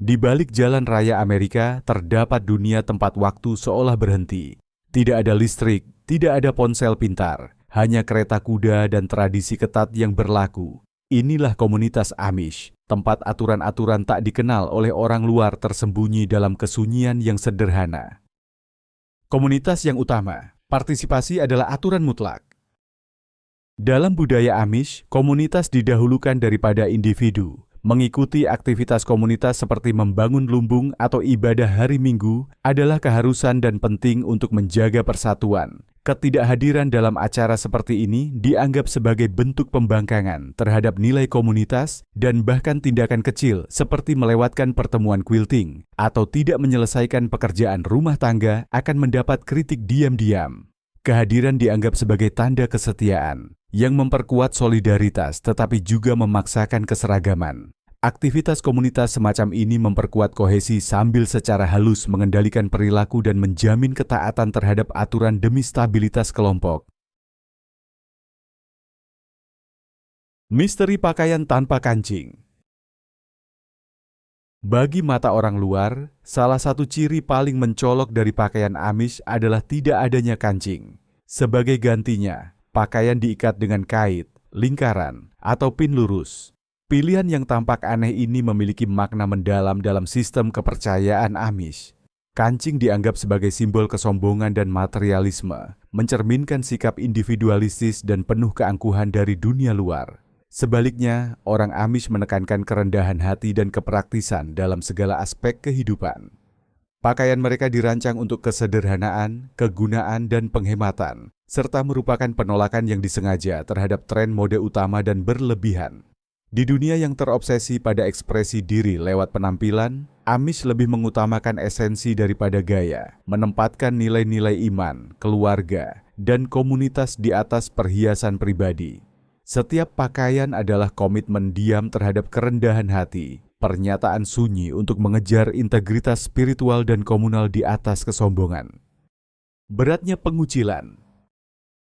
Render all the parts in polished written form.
Di balik jalan raya Amerika, terdapat dunia tempat waktu seolah berhenti. Tidak ada listrik, tidak ada ponsel pintar, hanya kereta kuda dan tradisi ketat yang berlaku. Inilah komunitas Amish, tempat aturan-aturan tak dikenal oleh orang luar tersembunyi dalam kesunyian yang sederhana. Komunitas yang utama, partisipasi adalah aturan mutlak. Dalam budaya Amish, komunitas didahulukan daripada individu. Mengikuti aktivitas komunitas seperti membangun lumbung atau ibadah hari Minggu adalah keharusan dan penting untuk menjaga persatuan. Ketidakhadiran dalam acara seperti ini dianggap sebagai bentuk pembangkangan terhadap nilai komunitas dan bahkan tindakan kecil seperti melewatkan pertemuan quilting atau tidak menyelesaikan pekerjaan rumah tangga akan mendapat kritik diam-diam. Kehadiran dianggap sebagai tanda kesetiaan yang memperkuat solidaritas tetapi juga memaksakan keseragaman. Aktivitas komunitas semacam ini memperkuat kohesi sambil secara halus mengendalikan perilaku dan menjamin ketaatan terhadap aturan demi stabilitas kelompok. Misteri pakaian tanpa kancing. Bagi mata orang luar, salah satu ciri paling mencolok dari pakaian Amish adalah tidak adanya kancing. Sebagai gantinya, pakaian diikat dengan kait, lingkaran, atau pin lurus. Pilihan yang tampak aneh ini memiliki makna mendalam dalam sistem kepercayaan Amish. Kancing dianggap sebagai simbol kesombongan dan materialisme, mencerminkan sikap individualistis dan penuh keangkuhan dari dunia luar. Sebaliknya, orang Amish menekankan kerendahan hati dan kepraktisan dalam segala aspek kehidupan. Pakaian mereka dirancang untuk kesederhanaan, kegunaan, dan penghematan, serta merupakan penolakan yang disengaja terhadap tren mode utama dan berlebihan. Di dunia yang terobsesi pada ekspresi diri lewat penampilan, Amish lebih mengutamakan esensi daripada gaya, menempatkan nilai-nilai iman, keluarga, dan komunitas di atas perhiasan pribadi. Setiap pakaian adalah komitmen diam terhadap kerendahan hati, pernyataan sunyi untuk mengejar integritas spiritual dan komunal di atas kesombongan. Beratnya pengucilan.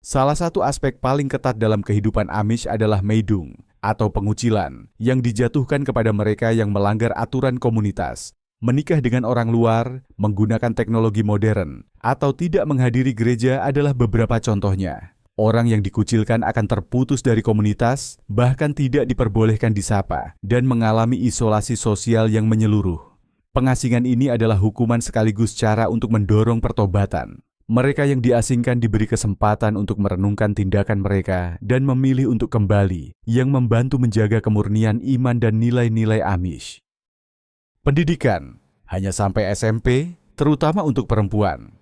Salah satu aspek paling ketat dalam kehidupan Amish adalah meidung, atau pengucilan, yang dijatuhkan kepada mereka yang melanggar aturan komunitas, menikah dengan orang luar, menggunakan teknologi modern, atau tidak menghadiri gereja adalah beberapa contohnya. Orang yang dikucilkan akan terputus dari komunitas, bahkan tidak diperbolehkan disapa, dan mengalami isolasi sosial yang menyeluruh. Pengasingan ini adalah hukuman sekaligus cara untuk mendorong pertobatan. Mereka yang diasingkan diberi kesempatan untuk merenungkan tindakan mereka dan memilih untuk kembali, yang membantu menjaga kemurnian iman dan nilai-nilai Amish. Pendidikan hanya sampai SMP, terutama untuk perempuan.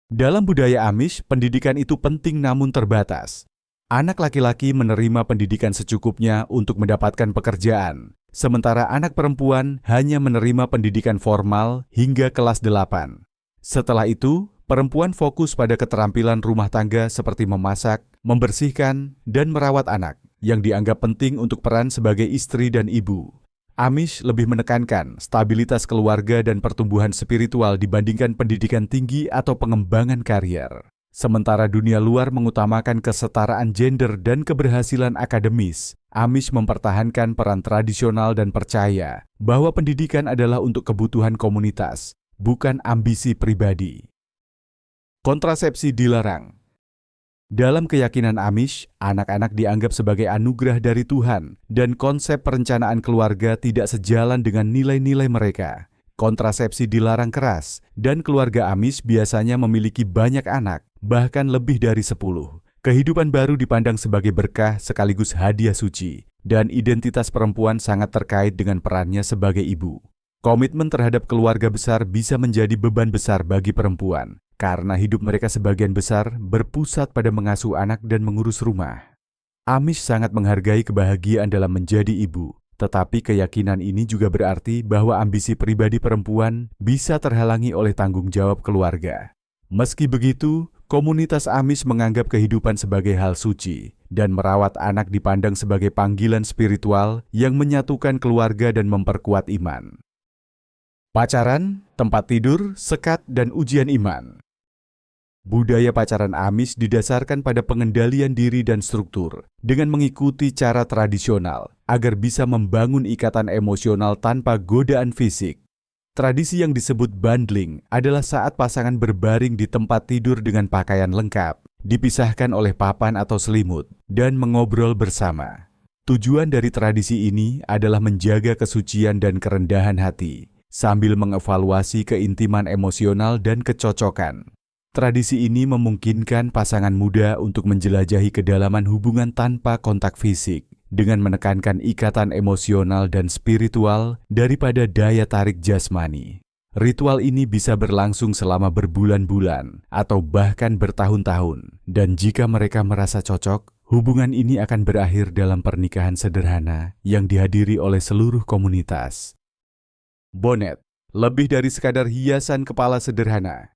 Dalam budaya Amish, pendidikan itu penting namun terbatas. Anak laki-laki menerima pendidikan secukupnya untuk mendapatkan pekerjaan, sementara anak perempuan hanya menerima pendidikan formal hingga kelas 8. Setelah itu, perempuan fokus pada keterampilan rumah tangga seperti memasak, membersihkan, dan merawat anak, yang dianggap penting untuk peran sebagai istri dan ibu. Amish lebih menekankan stabilitas keluarga dan pertumbuhan spiritual dibandingkan pendidikan tinggi atau pengembangan karier. Sementara dunia luar mengutamakan kesetaraan gender dan keberhasilan akademis, Amish mempertahankan peran tradisional dan percaya bahwa pendidikan adalah untuk kebutuhan komunitas, bukan ambisi pribadi. Kontrasepsi dilarang. Dalam keyakinan Amish, anak-anak dianggap sebagai anugerah dari Tuhan dan konsep perencanaan keluarga tidak sejalan dengan nilai-nilai mereka. Kontrasepsi dilarang keras dan keluarga Amish biasanya memiliki banyak anak, bahkan lebih dari 10. Kehidupan baru dipandang sebagai berkah sekaligus hadiah suci dan identitas perempuan sangat terkait dengan perannya sebagai ibu. Komitmen terhadap keluarga besar bisa menjadi beban besar bagi perempuan. Karena hidup mereka sebagian besar berpusat pada mengasuh anak dan mengurus rumah. Amish sangat menghargai kebahagiaan dalam menjadi ibu, tetapi keyakinan ini juga berarti bahwa ambisi pribadi perempuan bisa terhalangi oleh tanggung jawab keluarga. Meski begitu, komunitas Amish menganggap kehidupan sebagai hal suci, dan merawat anak dipandang sebagai panggilan spiritual yang menyatukan keluarga dan memperkuat iman. Pacaran, tempat tidur, sekat, dan ujian iman. Budaya pacaran Amish didasarkan pada pengendalian diri dan struktur dengan mengikuti cara tradisional agar bisa membangun ikatan emosional tanpa godaan fisik. Tradisi yang disebut bundling adalah saat pasangan berbaring di tempat tidur dengan pakaian lengkap, dipisahkan oleh papan atau selimut, dan mengobrol bersama. Tujuan dari tradisi ini adalah menjaga kesucian dan kerendahan hati, sambil mengevaluasi keintiman emosional dan kecocokan. Tradisi ini memungkinkan pasangan muda untuk menjelajahi kedalaman hubungan tanpa kontak fisik, dengan menekankan ikatan emosional dan spiritual daripada daya tarik jasmani. Ritual ini bisa berlangsung selama berbulan-bulan atau bahkan bertahun-tahun, dan jika mereka merasa cocok, hubungan ini akan berakhir dalam pernikahan sederhana yang dihadiri oleh seluruh komunitas. Bonet, lebih dari sekadar hiasan kepala sederhana.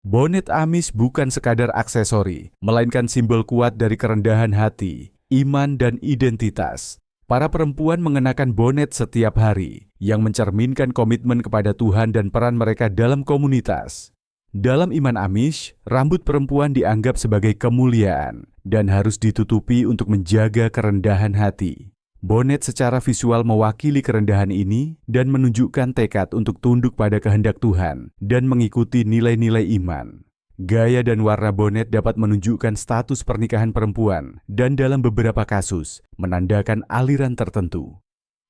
Bonet Amish bukan sekadar aksesori, melainkan simbol kuat dari kerendahan hati, iman, dan identitas. Para perempuan mengenakan bonet setiap hari, yang mencerminkan komitmen kepada Tuhan dan peran mereka dalam komunitas. Dalam iman Amish, rambut perempuan dianggap sebagai kemuliaan dan harus ditutupi untuk menjaga kerendahan hati. Bonet secara visual mewakili kerendahan ini dan menunjukkan tekad untuk tunduk pada kehendak Tuhan dan mengikuti nilai-nilai iman. Gaya dan warna bonet dapat menunjukkan status pernikahan perempuan dan dalam beberapa kasus menandakan aliran tertentu.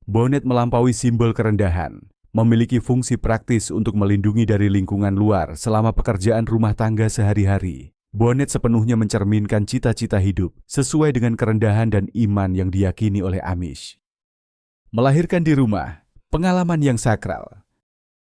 Bonet melampaui simbol kerendahan, memiliki fungsi praktis untuk melindungi dari lingkungan luar selama pekerjaan rumah tangga sehari-hari. Bonet sepenuhnya mencerminkan cita-cita hidup sesuai dengan kerendahan dan iman yang diyakini oleh Amish. Melahirkan di rumah, pengalaman yang sakral.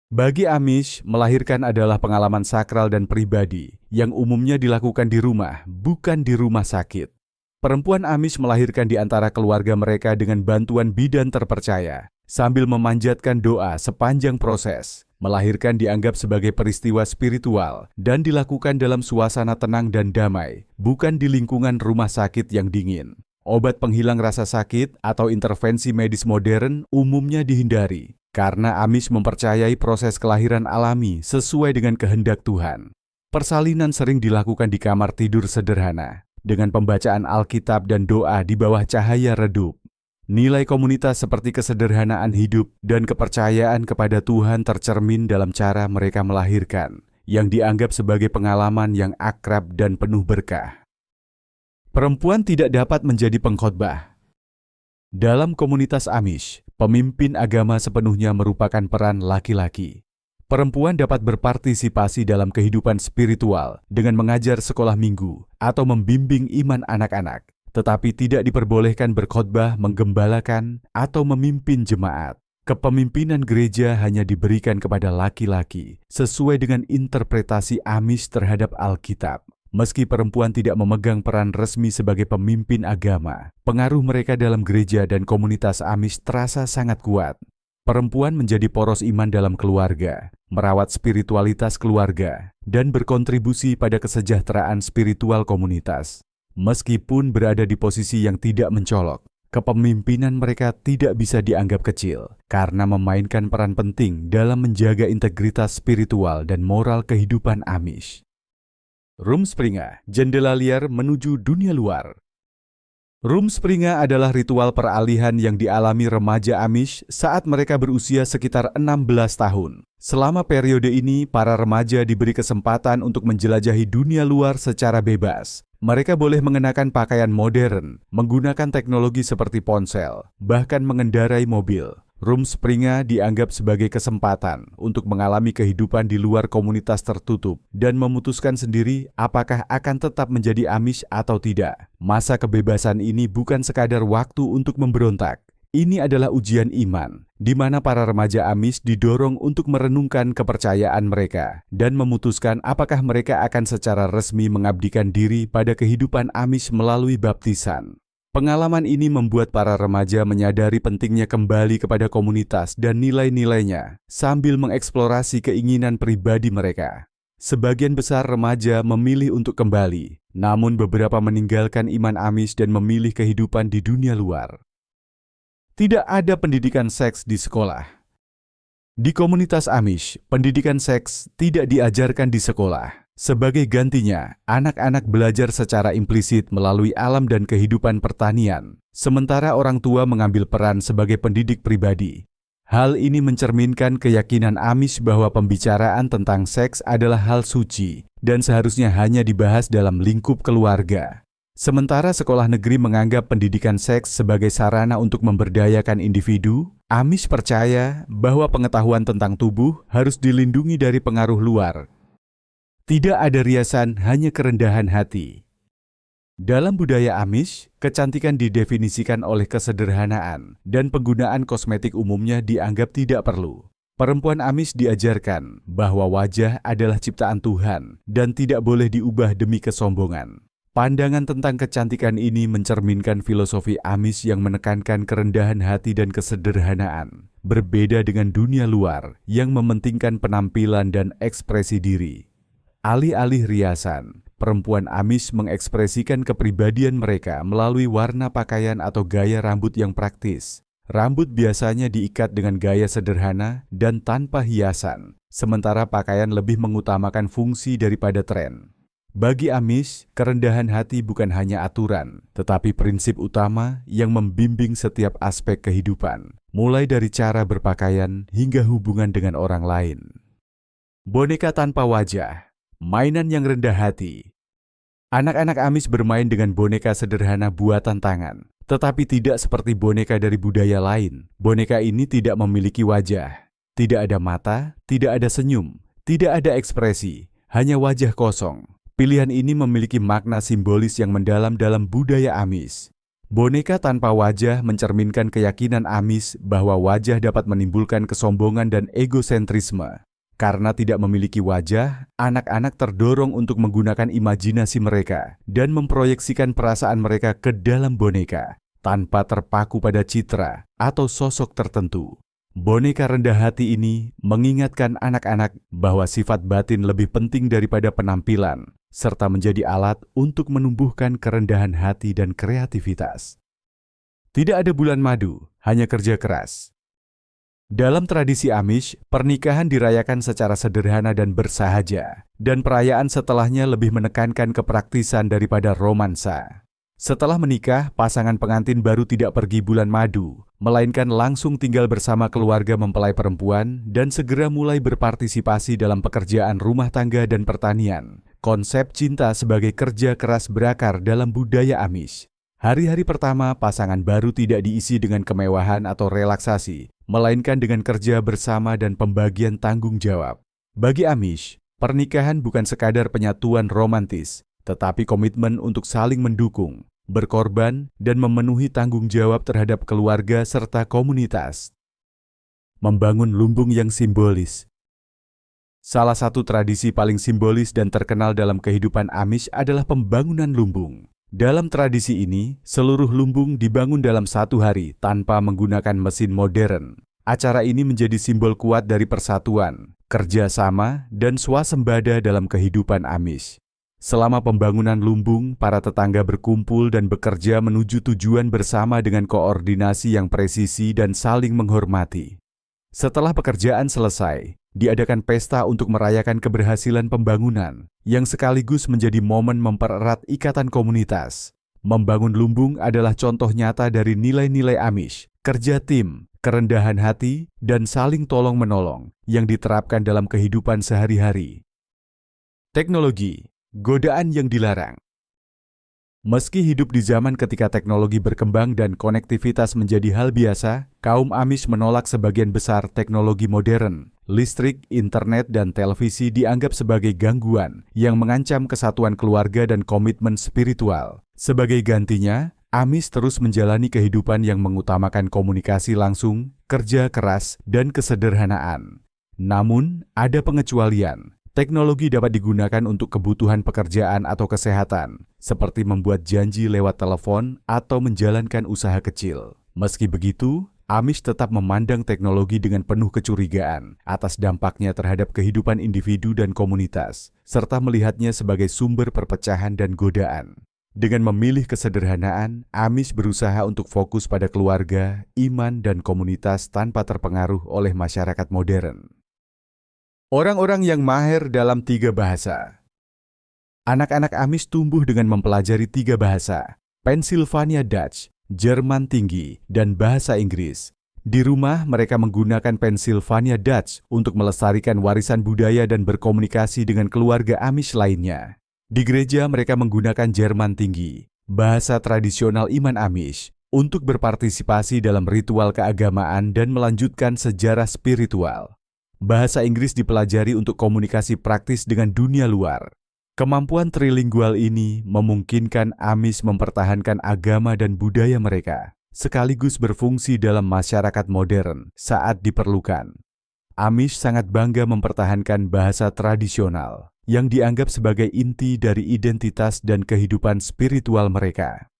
Bagi Amish, melahirkan adalah pengalaman sakral dan pribadi yang umumnya dilakukan di rumah, bukan di rumah sakit. Perempuan Amish melahirkan di antara keluarga mereka dengan bantuan bidan terpercaya, sambil memanjatkan doa sepanjang proses. Melahirkan dianggap sebagai peristiwa spiritual dan dilakukan dalam suasana tenang dan damai, bukan di lingkungan rumah sakit yang dingin. Obat penghilang rasa sakit atau intervensi medis modern umumnya dihindari, karena Amish mempercayai proses kelahiran alami sesuai dengan kehendak Tuhan. Persalinan sering dilakukan di kamar tidur sederhana, dengan pembacaan Alkitab dan doa di bawah cahaya redup. Nilai komunitas seperti kesederhanaan hidup dan kepercayaan kepada Tuhan tercermin dalam cara mereka melahirkan, yang dianggap sebagai pengalaman yang akrab dan penuh berkah. Perempuan tidak dapat menjadi pengkhotbah. Dalam komunitas Amish, pemimpin agama sepenuhnya merupakan peran laki-laki. Perempuan dapat berpartisipasi dalam kehidupan spiritual dengan mengajar sekolah minggu atau membimbing iman anak-anak, tetapi tidak diperbolehkan berkhotbah, menggembalakan, atau memimpin jemaat. Kepemimpinan gereja hanya diberikan kepada laki-laki sesuai dengan interpretasi Amish terhadap Alkitab. Meski perempuan tidak memegang peran resmi sebagai pemimpin agama, pengaruh mereka dalam gereja dan komunitas Amish terasa sangat kuat. Perempuan menjadi poros iman dalam keluarga, merawat spiritualitas keluarga, dan berkontribusi pada kesejahteraan spiritual komunitas. Meskipun berada di posisi yang tidak mencolok, kepemimpinan mereka tidak bisa dianggap kecil karena memainkan peran penting dalam menjaga integritas spiritual dan moral kehidupan Amish. Rumspringa, jendela liar menuju dunia luar. Rumspringa adalah ritual peralihan yang dialami remaja Amish saat mereka berusia sekitar 16 tahun. Selama periode ini, para remaja diberi kesempatan untuk menjelajahi dunia luar secara bebas. Mereka boleh mengenakan pakaian modern, menggunakan teknologi seperti ponsel, bahkan mengendarai mobil. Rumspringa dianggap sebagai kesempatan untuk mengalami kehidupan di luar komunitas tertutup dan memutuskan sendiri apakah akan tetap menjadi Amish atau tidak. Masa kebebasan ini bukan sekadar waktu untuk memberontak. Ini adalah ujian iman, di mana para remaja Amish didorong untuk merenungkan kepercayaan mereka dan memutuskan apakah mereka akan secara resmi mengabdikan diri pada kehidupan Amish melalui baptisan. Pengalaman ini membuat para remaja menyadari pentingnya kembali kepada komunitas dan nilai-nilainya, sambil mengeksplorasi keinginan pribadi mereka. Sebagian besar remaja memilih untuk kembali, namun beberapa meninggalkan iman Amish dan memilih kehidupan di dunia luar. Tidak ada pendidikan seks di sekolah. Di komunitas Amish, pendidikan seks tidak diajarkan di sekolah. Sebagai gantinya, anak-anak belajar secara implisit melalui alam dan kehidupan pertanian, sementara orang tua mengambil peran sebagai pendidik pribadi. Hal ini mencerminkan keyakinan Amish bahwa pembicaraan tentang seks adalah hal suci dan seharusnya hanya dibahas dalam lingkup keluarga. Sementara sekolah negeri menganggap pendidikan seks sebagai sarana untuk memberdayakan individu, Amish percaya bahwa pengetahuan tentang tubuh harus dilindungi dari pengaruh luar. Tidak ada riasan, hanya kerendahan hati. Dalam budaya Amish, kecantikan didefinisikan oleh kesederhanaan dan penggunaan kosmetik umumnya dianggap tidak perlu. Perempuan Amish diajarkan bahwa wajah adalah ciptaan Tuhan dan tidak boleh diubah demi kesombongan. Pandangan tentang kecantikan ini mencerminkan filosofi Amish yang menekankan kerendahan hati dan kesederhanaan, berbeda dengan dunia luar yang mementingkan penampilan dan ekspresi diri. Alih-alih riasan, perempuan Amish mengekspresikan kepribadian mereka melalui warna pakaian atau gaya rambut yang praktis. Rambut biasanya diikat dengan gaya sederhana dan tanpa hiasan, sementara pakaian lebih mengutamakan fungsi daripada tren. Bagi Amish, kerendahan hati bukan hanya aturan, tetapi prinsip utama yang membimbing setiap aspek kehidupan, mulai dari cara berpakaian hingga hubungan dengan orang lain. Boneka tanpa wajah. Mainan yang rendah hati. Anak-anak Amish bermain dengan boneka sederhana buatan tangan, tetapi tidak seperti boneka dari budaya lain. Boneka ini tidak memiliki wajah, tidak ada mata, tidak ada senyum, tidak ada ekspresi, hanya wajah kosong. Pilihan ini memiliki makna simbolis yang mendalam dalam budaya Amish. Boneka tanpa wajah mencerminkan keyakinan Amish bahwa wajah dapat menimbulkan kesombongan dan egosentrisme. Karena tidak memiliki wajah, anak-anak terdorong untuk menggunakan imajinasi mereka dan memproyeksikan perasaan mereka ke dalam boneka, tanpa terpaku pada citra atau sosok tertentu. Boneka rendah hati ini mengingatkan anak-anak bahwa sifat batin lebih penting daripada penampilan, serta menjadi alat untuk menumbuhkan kerendahan hati dan kreativitas. Tidak ada bulan madu, hanya kerja keras. Dalam tradisi Amish, pernikahan dirayakan secara sederhana dan bersahaja, dan perayaan setelahnya lebih menekankan kepraktisan daripada romansa. Setelah menikah, pasangan pengantin baru tidak pergi bulan madu, melainkan langsung tinggal bersama keluarga mempelai perempuan dan segera mulai berpartisipasi dalam pekerjaan rumah tangga dan pertanian. Konsep cinta sebagai kerja keras berakar dalam budaya Amish. Hari-hari pertama, pasangan baru tidak diisi dengan kemewahan atau relaksasi, melainkan dengan kerja bersama dan pembagian tanggung jawab. Bagi Amish, pernikahan bukan sekadar penyatuan romantis, tetapi komitmen untuk saling mendukung, berkorban, dan memenuhi tanggung jawab terhadap keluarga serta komunitas. Membangun lumbung yang simbolis. Salah satu tradisi paling simbolis dan terkenal dalam kehidupan Amish adalah pembangunan lumbung. Dalam tradisi ini, seluruh lumbung dibangun dalam satu hari tanpa menggunakan mesin modern. Acara ini menjadi simbol kuat dari persatuan, kerjasama, dan swasembada dalam kehidupan Amish. Selama pembangunan lumbung, para tetangga berkumpul dan bekerja menuju tujuan bersama dengan koordinasi yang presisi dan saling menghormati. Setelah pekerjaan selesai, diadakan pesta untuk merayakan keberhasilan pembangunan, yang sekaligus menjadi momen mempererat ikatan komunitas. Membangun lumbung adalah contoh nyata dari nilai-nilai Amish, kerja tim, kerendahan hati, dan saling tolong-menolong yang diterapkan dalam kehidupan sehari-hari. Teknologi, godaan yang dilarang. Meski hidup di zaman ketika teknologi berkembang dan konektivitas menjadi hal biasa, kaum Amish menolak sebagian besar teknologi modern. Listrik, internet, dan televisi dianggap sebagai gangguan yang mengancam kesatuan keluarga dan komitmen spiritual. Sebagai gantinya, Amish terus menjalani kehidupan yang mengutamakan komunikasi langsung, kerja keras, dan kesederhanaan. Namun, ada pengecualian. Teknologi dapat digunakan untuk kebutuhan pekerjaan atau kesehatan, seperti membuat janji lewat telepon atau menjalankan usaha kecil. Meski begitu, Amish tetap memandang teknologi dengan penuh kecurigaan atas dampaknya terhadap kehidupan individu dan komunitas, serta melihatnya sebagai sumber perpecahan dan godaan. Dengan memilih kesederhanaan, Amish berusaha untuk fokus pada keluarga, iman, dan komunitas tanpa terpengaruh oleh masyarakat modern. Orang-orang yang mahir dalam 3 bahasa. Anak-anak Amish tumbuh dengan mempelajari 3 bahasa, Pennsylvania Dutch, Jerman Tinggi, dan bahasa Inggris. Di rumah, mereka menggunakan Pennsylvania Dutch untuk melestarikan warisan budaya dan berkomunikasi dengan keluarga Amish lainnya. Di gereja, mereka menggunakan Jerman Tinggi, bahasa tradisional iman Amish, untuk berpartisipasi dalam ritual keagamaan dan melanjutkan sejarah spiritual. Bahasa Inggris dipelajari untuk komunikasi praktis dengan dunia luar. Kemampuan trilingual ini memungkinkan Amish mempertahankan agama dan budaya mereka, sekaligus berfungsi dalam masyarakat modern saat diperlukan. Amish sangat bangga mempertahankan bahasa tradisional yang dianggap sebagai inti dari identitas dan kehidupan spiritual mereka.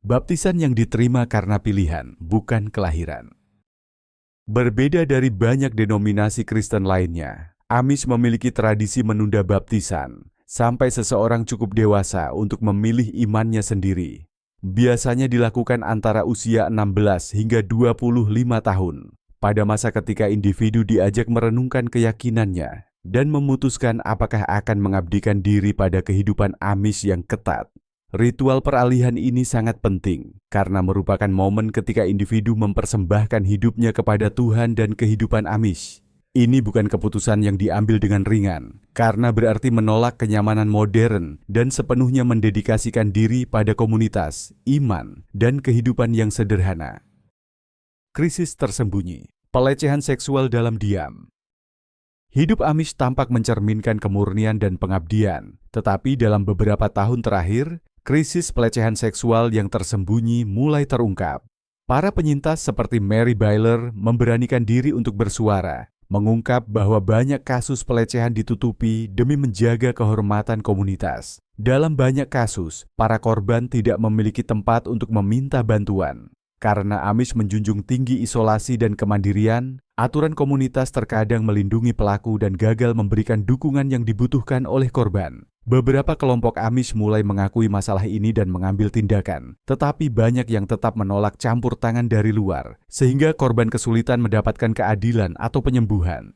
Baptisan yang diterima karena pilihan, bukan kelahiran. Berbeda dari banyak denominasi Kristen lainnya, Amish memiliki tradisi menunda baptisan sampai seseorang cukup dewasa untuk memilih imannya sendiri. Biasanya dilakukan antara usia 16 hingga 25 tahun, pada masa ketika individu diajak merenungkan keyakinannya dan memutuskan apakah akan mengabdikan diri pada kehidupan Amish yang ketat. Ritual peralihan ini sangat penting karena merupakan momen ketika individu mempersembahkan hidupnya kepada Tuhan dan kehidupan Amish. Ini bukan keputusan yang diambil dengan ringan, karena berarti menolak kenyamanan modern dan sepenuhnya mendedikasikan diri pada komunitas, iman, dan kehidupan yang sederhana. Krisis tersembunyi, pelecehan seksual dalam diam. Hidup Amish tampak mencerminkan kemurnian dan pengabdian, tetapi dalam beberapa tahun terakhir, krisis pelecehan seksual yang tersembunyi mulai terungkap. Para penyintas seperti Mary Byler memberanikan diri untuk bersuara, mengungkap bahwa banyak kasus pelecehan ditutupi demi menjaga kehormatan komunitas. Dalam banyak kasus, para korban tidak memiliki tempat untuk meminta bantuan. Karena Amish menjunjung tinggi isolasi dan kemandirian, aturan komunitas terkadang melindungi pelaku dan gagal memberikan dukungan yang dibutuhkan oleh korban. Beberapa kelompok Amish mulai mengakui masalah ini dan mengambil tindakan, tetapi banyak yang tetap menolak campur tangan dari luar, sehingga korban kesulitan mendapatkan keadilan atau penyembuhan.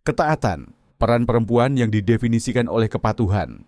Ketaatan, peran perempuan yang didefinisikan oleh kepatuhan.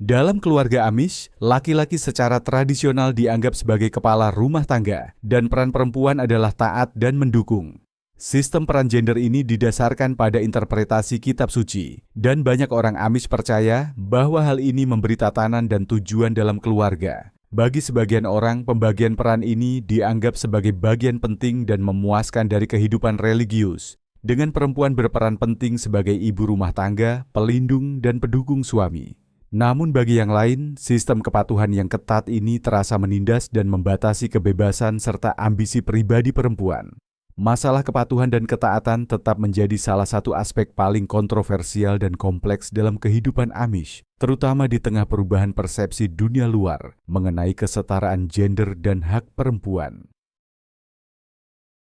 Dalam keluarga Amish, laki-laki secara tradisional dianggap sebagai kepala rumah tangga, dan peran perempuan adalah taat dan mendukung. Sistem peran gender ini didasarkan pada interpretasi kitab suci, dan banyak orang Amish percaya bahwa hal ini memberi tatanan dan tujuan dalam keluarga. Bagi sebagian orang, pembagian peran ini dianggap sebagai bagian penting dan memuaskan dari kehidupan religius, dengan perempuan berperan penting sebagai ibu rumah tangga, pelindung, dan pendukung suami. Namun bagi yang lain, sistem kepatuhan yang ketat ini terasa menindas dan membatasi kebebasan serta ambisi pribadi perempuan. Masalah kepatuhan dan ketaatan tetap menjadi salah satu aspek paling kontroversial dan kompleks dalam kehidupan Amish, terutama di tengah perubahan persepsi dunia luar mengenai kesetaraan gender dan hak perempuan.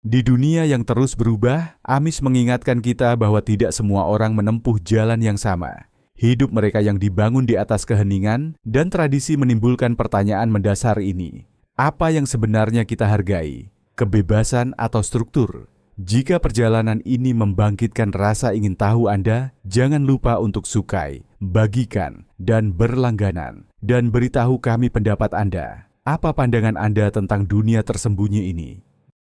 Di dunia yang terus berubah, Amish mengingatkan kita bahwa tidak semua orang menempuh jalan yang sama. Hidup mereka yang dibangun di atas keheningan dan tradisi menimbulkan pertanyaan mendasar ini. Apa yang sebenarnya kita hargai? Kebebasan atau struktur? Jika perjalanan ini membangkitkan rasa ingin tahu Anda, jangan lupa untuk sukai, bagikan, dan berlangganan. Dan beritahu kami pendapat Anda. Apa pandangan Anda tentang dunia tersembunyi ini?